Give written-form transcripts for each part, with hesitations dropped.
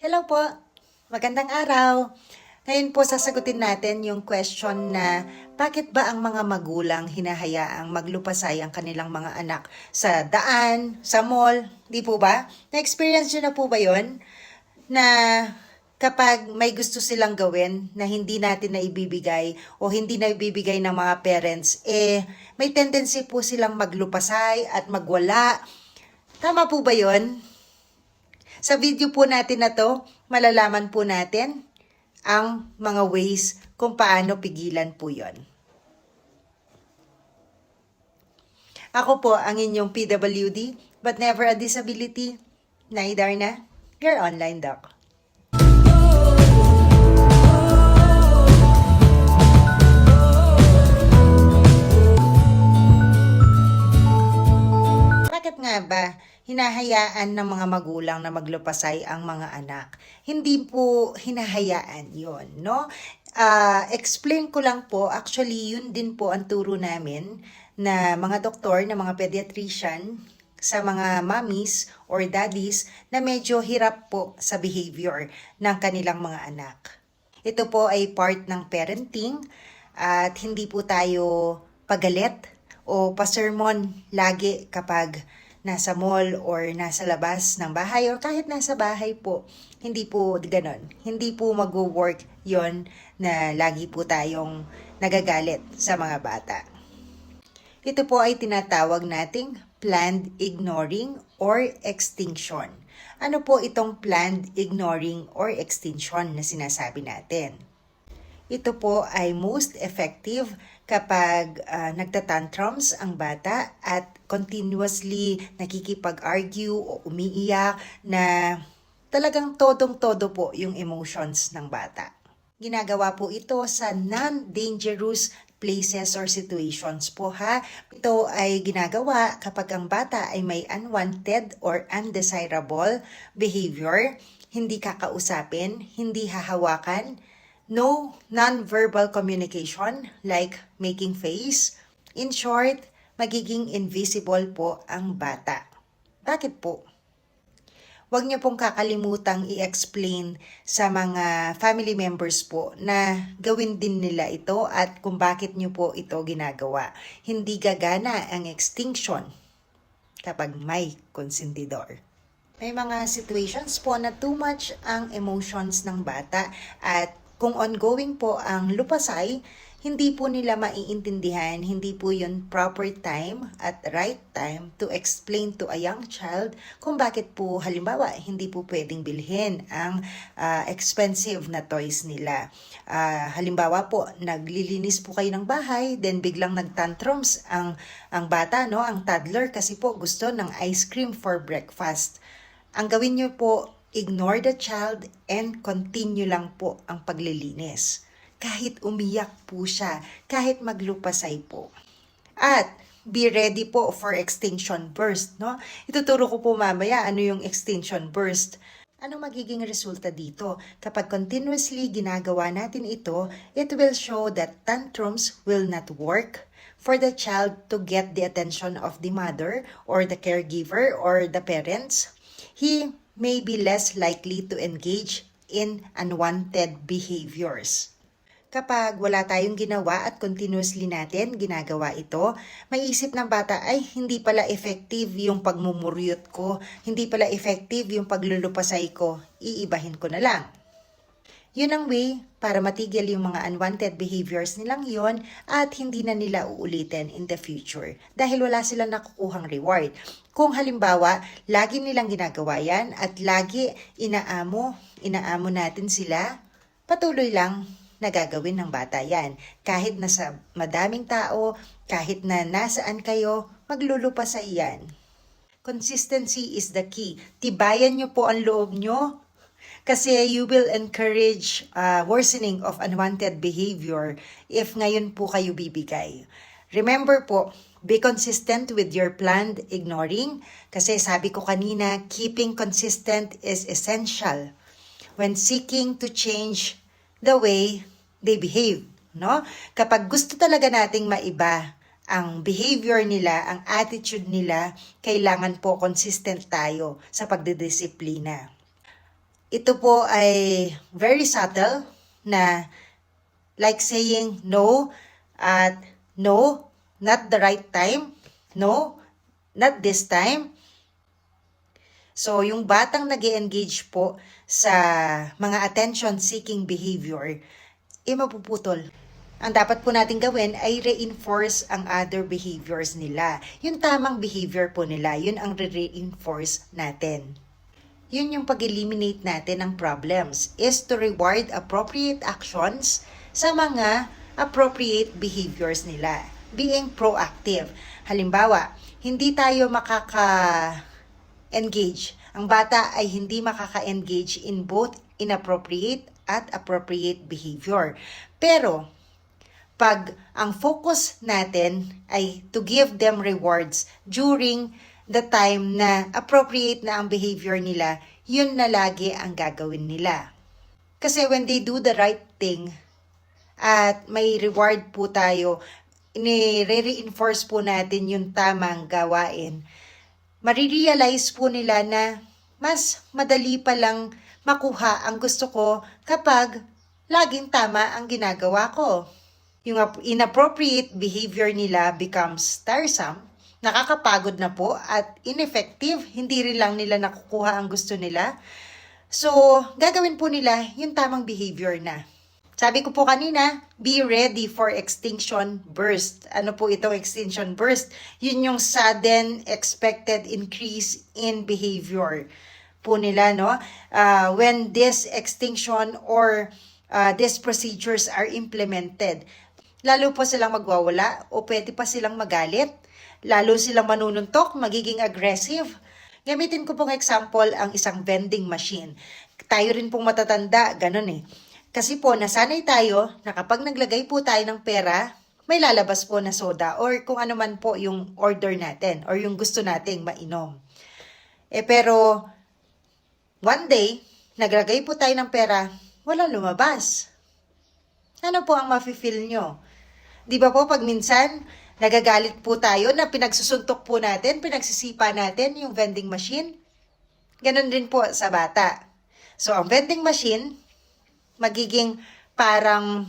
Hello po, magandang araw. Ngayon po sasagutin natin yung question na bakit ba ang mga magulang hinahayaang maglupasay ang kanilang mga anak sa daan, sa mall, di po ba? Na-experience nyo na po ba yun? Na kapag may gusto silang gawin na hindi natin na ibibigay o hindi na ibibigay ng mga parents, may tendency po silang maglupasay at magwala. Tama po ba yun? Sa video po natin na to, malalaman po natin ang mga ways kung paano pigilan po yon. Ako po ang inyong PWD, but never a disability, Naidarna, your online doc. Bakit nga ba hinahayaan ng mga magulang na maglupasay ang mga anak? Hindi po hinahayaan yon, no? Explain ko lang po, actually yun din po ang turo namin na mga doktor, na mga pediatrician sa mga mommies or daddies na medyo hirap po sa behavior ng kanilang mga anak. Ito po ay part ng parenting at hindi po tayo pagalit o pa-sermon lagi kapag nasa mall or nasa labas ng bahay or kahit nasa bahay po. Hindi po ganon. Hindi po mag-work yon na lagi po tayong nagagalit sa mga bata. Ito po ay tinatawag nating planned ignoring or extinction. Ano po itong planned ignoring or extinction na sinasabi natin? Ito po ay most effective kapag nagtatantrums ang bata at continuously nakikipag-argue o umiiyak na talagang todong-todo po yung emotions ng bata. Ginagawa po ito sa non-dangerous places or situations po ha. Ito ay ginagawa kapag ang bata ay may unwanted or undesirable behavior, hindi kakausapin, hindi hahawakan, no non-verbal communication like making face. In short, magiging invisible po ang bata. Bakit po? Huwag niyo pong kakalimutang i-explain sa mga family members po na gawin din nila ito at kung bakit niyo po ito ginagawa. Hindi gagana ang extinction kapag may konsentidor. May mga situations po na too much ang emotions ng bata at kung ongoing po ang lupasay, hindi po nila maiintindihan, hindi po yun proper time at right time to explain to a young child kung bakit po halimbawa hindi po pwedeng bilhin ang expensive na toys nila. Halimbawa po, naglilinis po kayo ng bahay, then biglang nagtantrums ang bata, no, ang toddler kasi po gusto ng ice cream for breakfast. Ang gawin niyo po, ignore the child and continue lang po ang paglilinis. Kahit umiyak po siya, kahit maglupasay po. At be ready po for extinction burst, no? Ituturo ko po mamaya ano yung extinction burst. Ano magiging resulta dito? Kapag continuously ginagawa natin ito, it will show that tantrums will not work for the child to get the attention of the mother or the caregiver or the parents. He may be less likely to engage in unwanted behaviors. Kapag wala tayong ginawa at continuously natin ginagawa ito, may isip ng bata ay hindi pala effective yung pagmumuryot ko, hindi pala effective yung paglulupasay ko, iibahin ko na lang. Yun ang way para matigil yung mga unwanted behaviors nilang yon at hindi na nila uulitin in the future dahil wala silang nakukuhang reward. Kung halimbawa, lagi nilang ginagawa yan at lagi inaamo natin sila, patuloy lang nagagawin ng bata yan. Kahit nasa madaming tao, kahit na nasaan kayo, maglulupasay yan. Consistency is the key. Tibayan nyo po ang loob nyo kasi you will encourage worsening of unwanted behavior if ngayon po kayo bibigay. Remember po, be consistent with your planned ignoring kasi sabi ko kanina, keeping consistent is essential when seeking to change the way they behave, no? Kapag gusto talaga nating maiba ang behavior nila, ang attitude nila, kailangan po consistent tayo sa pagdidisiplina. Ito po ay very subtle na like saying no at no, not the right time, no, not this time. So, yung batang nag-engage po sa mga attention-seeking behavior, mapuputol. Ang dapat po natin gawin ay reinforce ang other behaviors nila. Yung tamang behavior po nila, yun ang re-reinforce natin. Yun yung pag-eliminate natin ng problems, is to reward appropriate actions sa mga appropriate behaviors nila. Being proactive. Halimbawa, hindi tayo engage. Ang bata ay hindi makaka-engage in both inappropriate at appropriate behavior. Pero, pag ang focus natin ay to give them rewards during the time na appropriate na ang behavior nila, yun na lagi ang gagawin nila. Kasi when they do the right thing at may reward po tayo, nire-reinforce po natin yung tamang gawain, marirealize po nila na mas madali palang makuha ang gusto ko kapag laging tama ang ginagawa ko. Yung inappropriate behavior nila becomes tiresome, nakakapagod na po at ineffective, hindi rin lang nila nakukuha ang gusto nila. So, gagawin po nila yung tamang behavior na. Sabi ko po kanina, be ready for extinction burst. Ano po itong extinction burst? Yun yung sudden expected increase in behavior po nila, no? When this extinction or these procedures are implemented, lalo po silang magwawala o pwede pa silang magalit, lalo silang manununtok, magiging aggressive. Gamitin ko pong example ang isang vending machine. Tayo rin pong matatanda, ganun eh. Kasi po, nasanay tayo na kapag naglagay po tayo ng pera, may lalabas po na soda or kung ano man po yung order natin or yung gusto nating mainom. Pero, one day, naglagay po tayo ng pera, walang lumabas. Ano po ang mafe-feel nyo? Di ba po pag minsan, nagagalit po tayo na pinagsusuntok po natin, pinagsisipa natin yung vending machine? Ganon din po sa bata. So, ang vending machine, magiging parang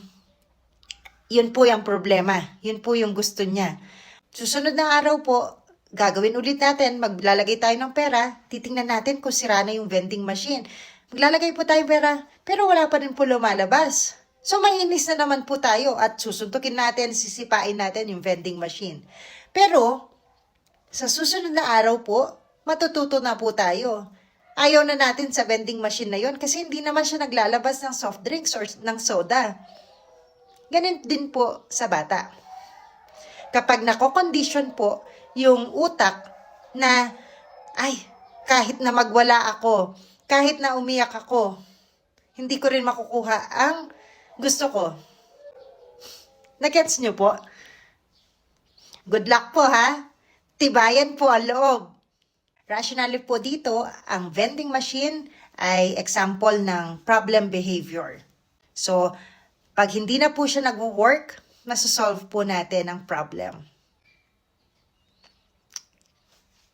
yun po yung problema. Yun po yung gusto niya. Susunod na araw po, gagawin ulit natin, maglalagay tayo ng pera, titingnan natin kung sira na yung vending machine. Maglalagay po tayo ng pera, pero wala pa rin po lumalabas. So, mainis na naman po tayo at susuntukin natin, sisipain natin yung vending machine. Pero, sa susunod na araw po, matututo na po tayo. Ayaw na natin sa vending machine na yon kasi hindi naman siya naglalabas ng soft drinks or ng soda. Ganun din po sa bata. Kapag nako-condition po yung utak na, ay, kahit na magwala ako, kahit na umiyak ako, hindi ko rin makukuha ang gusto ko. Nagets nyo po? Good luck po ha. Tibayan po ang loob. Rationally po dito, ang vending machine ay example ng problem behavior. So, pag hindi na po siya nag-work, masosolve po natin ang problem.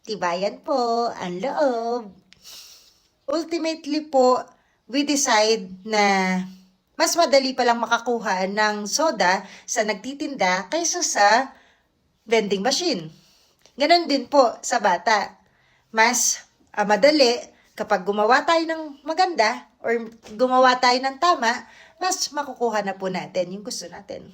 Tibayan po ang loob. Ultimately po, we decide na mas madali palang makakuha ng soda sa nagtitinda kaysa sa vending machine. Ganon din po sa bata. Mas madali kapag gumawa tayo ng maganda or gumawa tayo ng tama, mas makukuha na po natin yung gusto natin.